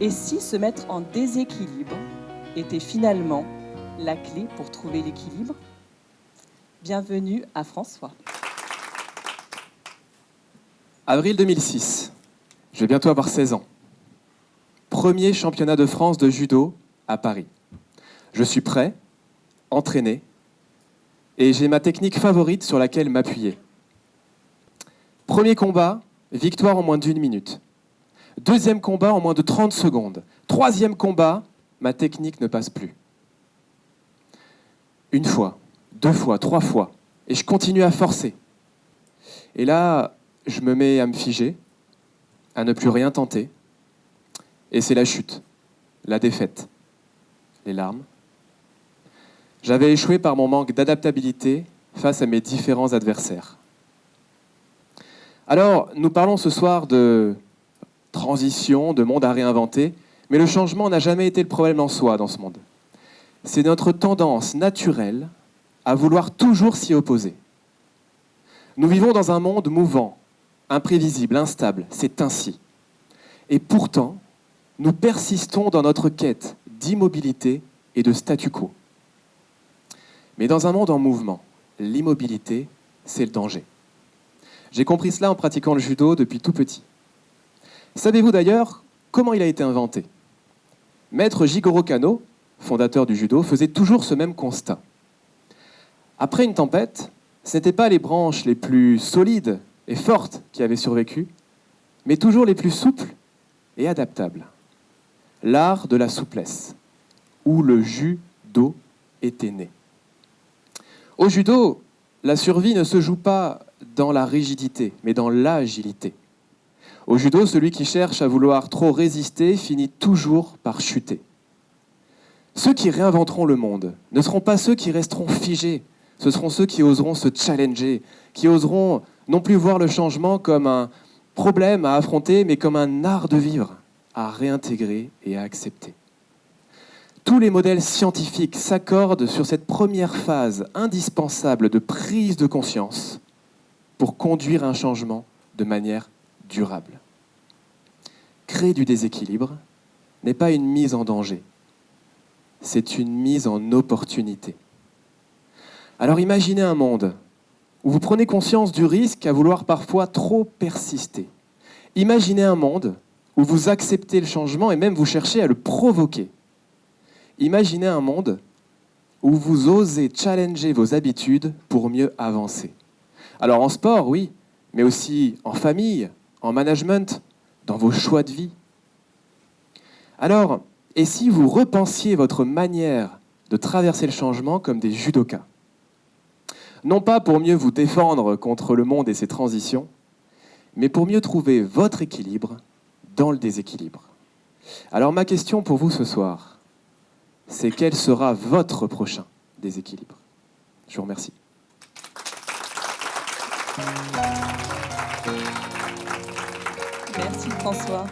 Et si se mettre en déséquilibre était finalement la clé pour trouver l'équilibre? Bienvenue à François. Avril 2006, je vais bientôt avoir 16 ans. Premier championnat de France de judo à Paris. Je suis prêt, entraîné, et j'ai ma technique favorite sur laquelle m'appuyer. Premier combat, victoire en moins d'1 minute. Deuxième combat en moins de 30 secondes. Troisième combat, ma technique ne passe plus. Une fois, 2 fois, 3 fois, et je continue à forcer. Et là, je me mets à me figer, à ne plus rien tenter, et c'est la chute, la défaite, les larmes. J'avais échoué par mon manque d'adaptabilité face à mes différents adversaires. Alors, nous parlons ce soir de transition, de monde à réinventer, mais le changement n'a jamais été le problème en soi dans ce monde. C'est notre tendance naturelle à vouloir toujours s'y opposer. Nous vivons dans un monde mouvant, imprévisible, instable, c'est ainsi. Et pourtant, nous persistons dans notre quête d'immobilité et de statu quo. Mais dans un monde en mouvement, l'immobilité, c'est le danger. J'ai compris cela en pratiquant le judo depuis tout petit. Savez-vous d'ailleurs comment il a été inventé? Maître Jigoro Kano, fondateur du judo, faisait toujours ce même constat. Après une tempête, ce n'étaient pas les branches les plus solides et fortes qui avaient survécu, mais toujours les plus souples et adaptables. L'art de la souplesse, où le judo était né. Au judo, la survie ne se joue pas dans la rigidité, mais dans l'agilité. Au judo, celui qui cherche à vouloir trop résister finit toujours par chuter. Ceux qui réinventeront le monde ne seront pas ceux qui resteront figés, ce seront ceux qui oseront se challenger, qui oseront non plus voir le changement comme un problème à affronter, mais comme un art de vivre, à réintégrer et à accepter. Tous les modèles scientifiques s'accordent sur cette première phase indispensable de prise de conscience pour conduire un changement de manière durable. Créer du déséquilibre n'est pas une mise en danger, c'est une mise en opportunité. Alors imaginez un monde où vous prenez conscience du risque à vouloir parfois trop persister. Imaginez un monde où vous acceptez le changement et même vous cherchez à le provoquer. Imaginez un monde où vous osez challenger vos habitudes pour mieux avancer. Alors en sport, oui, mais aussi en famille, en management, dans vos choix de vie. Alors, et si vous repensiez votre manière de traverser le changement comme des judokas? Non pas pour mieux vous défendre contre le monde et ses transitions, mais pour mieux trouver votre équilibre dans le déséquilibre. Alors ma question pour vous ce soir, c'est quel sera votre prochain déséquilibre? Je vous remercie. Merci François.